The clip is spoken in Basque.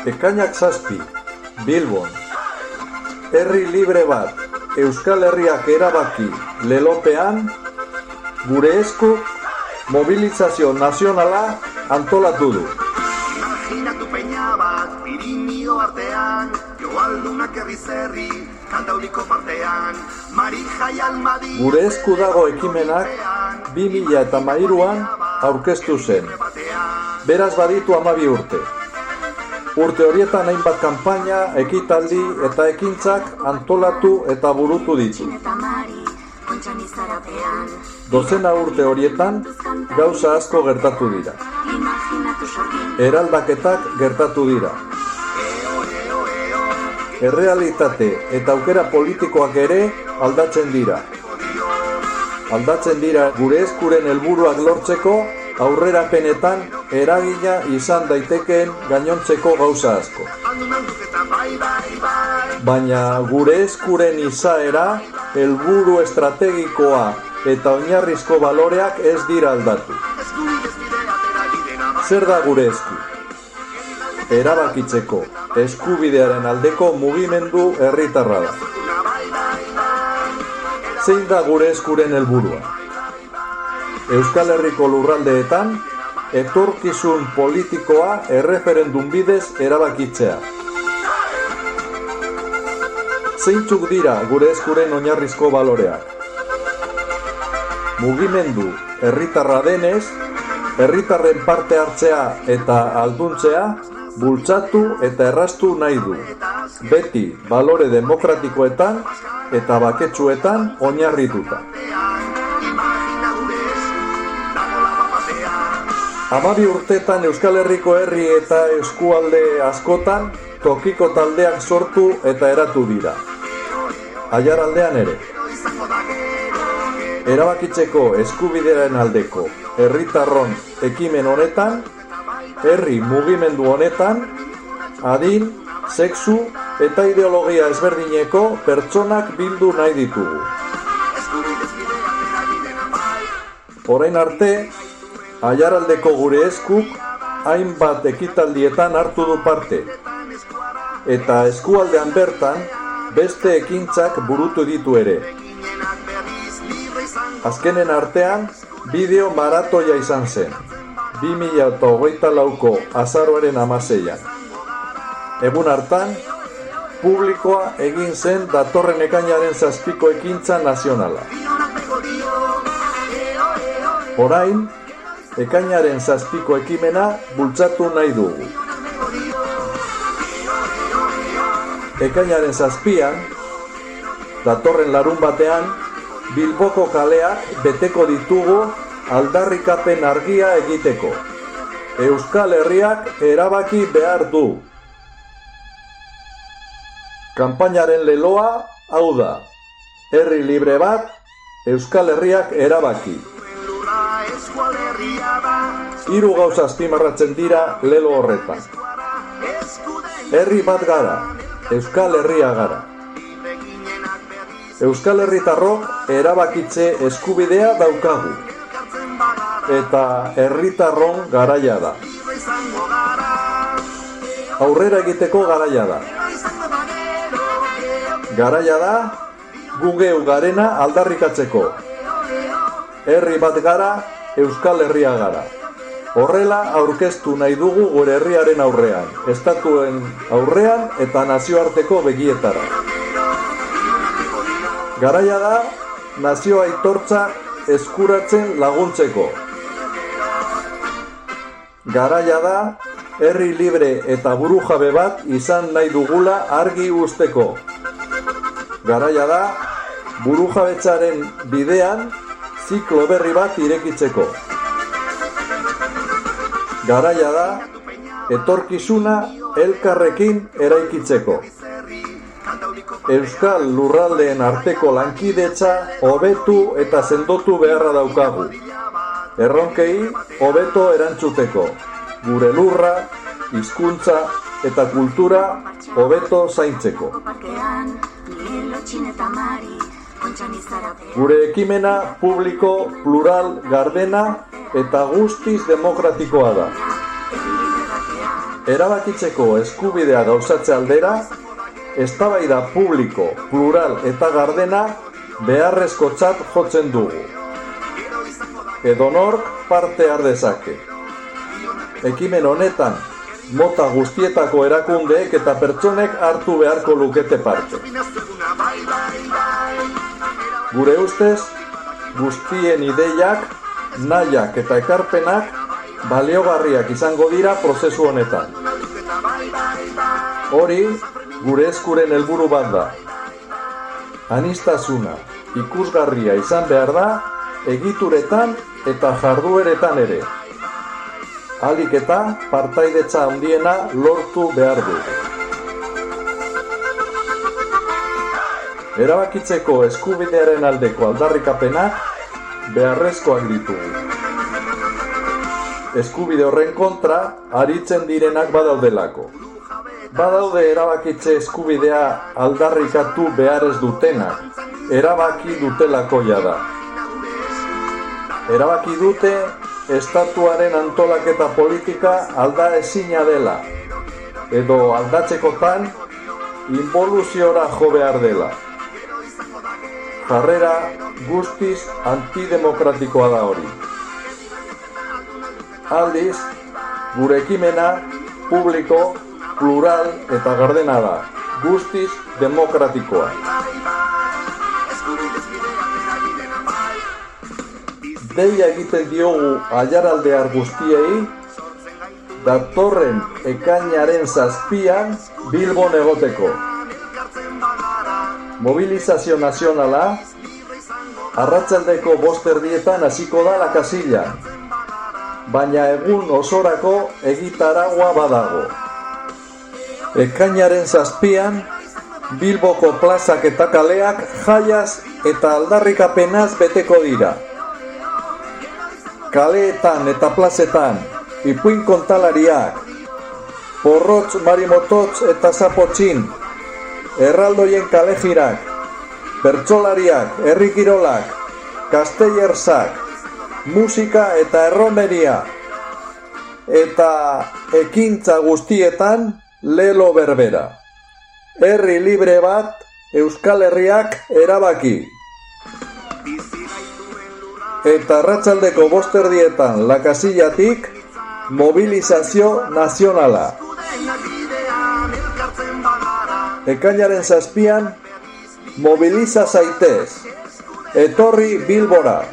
Ekainak 7, Bilbon. Herri libre bat, Euskal Herriak erabaki lelopean, gure esku mobilizazio nazionala antolatu du. Imaginatu peña bat, Pirinio artean, joaldunak herri, kantauriko partean, Marijai Almadi. Gure esku dago ekimenak 2013an aurkeztu zen. Beraz baditu 12 urte. Urte horietan hainbat kanpaina, ekitaldi eta ekintzak antolatu eta burutu ditu. Dozena urte horietan gauza asko gertatu dira. Eraldaketak gertatu dira. Errealitate eta aukera politikoak ere aldatzen dira. Aldatzen dira gure eskuren helburuak lortzeko aurrerapenetan eragina izan daitekeen gainontzeko gauza asko. Baina gure eskuren izaera, helburu estrategikoa eta oinarrizko baloreak ez dira aldatu. Zer da gure esku? Erabakitzeko eskubidearen aldeko mugimendu herritarra da. Zein da gure eskuren helburua? Euskal Herriko lurraldeetan etorkizun politikoa erreferendum bidez erabakitzea. Zeintzuk dira gure eskuren oinarrizko baloreak? Mugimendu herritarra denez, herritarren parte hartzea eta alduntzea bultzatu eta erraztu nahi du. Beti balore demokratikoetan eta baketsuetan oinarrituta. 12 urtetan Euskal Herriko herri eta eskualde askotan tokiko taldeak sortu eta eratu dira. Aiaraldean ere. Erabakitzeko eskubidearen aldeko herritarron ekimen honetan, herri mugimendu honetan, adin, sexu eta ideologia ezberdineko pertsonak bildu nahi ditugu. Orain arte, Aiaraldeko gure eskuk hainbat ekitaldietan hartu du parte, eta eskualdean bertan beste ekintzak burutu ditu ere. Azkenen artean, bideo maratoia izan zen, 2024ko azaroaren 16an. Egun hartan, publikoa egin zen datorren ekainaren 7ko ekintza nazionala. Orain, ekainaren 7ko ekimena bultzatu nahi dugu. Ekainaren 7an, datorren larun batean, Bilboko kaleak beteko ditugu aldarrikapen argia egiteko. Euskal Herriak erabaki behar du. Kanpainaren leloa hau da. Herri libre bat, Euskal Herriak erabaki. 3 gauza azpimarratzen dira lelo horretan. Herri bat gara, Euskal Herria gara. Euskal Herritarrok erabakitze eskubidea daukagu. Eta herritarron garaia da. Aurrera egiteko garaia da. Garaia da, gu geu garena aldarrikatzeko. Herri bat gara, Euskal Herria gara. Horrela aurkeztu nahi dugu gure herriaren aurrean, estatuen aurrean eta nazioarteko begietara. Garaia da, nazio aitortza eskuratzen laguntzeko. Garaia da, herri libre eta burujabe bat izan nahi dugula argi uzteko. Garaia da, burujabetzaren bidean ziklo berri bat irekitzeko. Garaia da, etorkizuna elkarrekin eraikitzeko. Euskal lurraldeen arteko lankidetza hobetu eta sendotu beharra daukagu. Erronkei hobeto erantzuteko. Gure lurra, hizkuntza eta kultura hobeto zaintzeko. Gure ekimena publiko, plural, gardena eta guztiz demokratikoa da. Erabakitzeko eskubidea gauzatze aldera, eztabaida publiko, plural eta gardena beharrezkotzat jotzen dugu. Edonork parte har dezake. Ekimen honetan, mota guztietako erakundeek eta pertsonek hartu beharko lukete parte. Gure ustez, guztien ideiak, nahiak eta ekarpenak baliogarriak izango dira prozesu honetan. Hori, gure eskuren helburu bat da. Aniztasuna ikusgarria izan behar da, egituretan eta jardueretan ere. Ahalik eta partaidetza handiena lortu behar du. Erabakitzeko eskubidearen aldeko aldarrikapenak beharrezkoak ditugu. Eskubide horren kontra aritzen direnak badaudelako. Badaude erabakitze eskubidea aldarrikatu behar ez dutenak, erabaki dutelako jada. Erabaki dute estatuaren antolaketa politika alda ezina dela, edo aldatzekotan involuziora jo behar dela. Jarrera guztiz antidemokratikoa da hori. Aldiz, gure ekimena publiko, plural eta gardena da, guztiz demokratikoa. Deia egiten diogu aiaraldear guztiei, datorren ekainaren 7an Bilbon egoteko. Mobilizazio nazionala, arratsaldeko 5:00 hasiko da La Casillan, baina egun osorako egitaragua badago. Ekainaren 7an, Bilboko plazak eta kaleak jaiaz eta aldarrikapenaz beteko dira. Kaleetan eta plazetan, ipuin kontalariak, porrotz, marimototz eta zapotxin, erraldoien kalejirak, pertsolariak, herrikirolak, kastellerzak, musika eta erromeria, eta ekintza guztietan lelo berbera. Herri libre bat, Euskal Herriak erabaki. Eta arratsaldeko 5:00 La Casillatik mobilizazio nazionala. Ekainaren 7an mobiliza zaitez. Etorri Bilbora.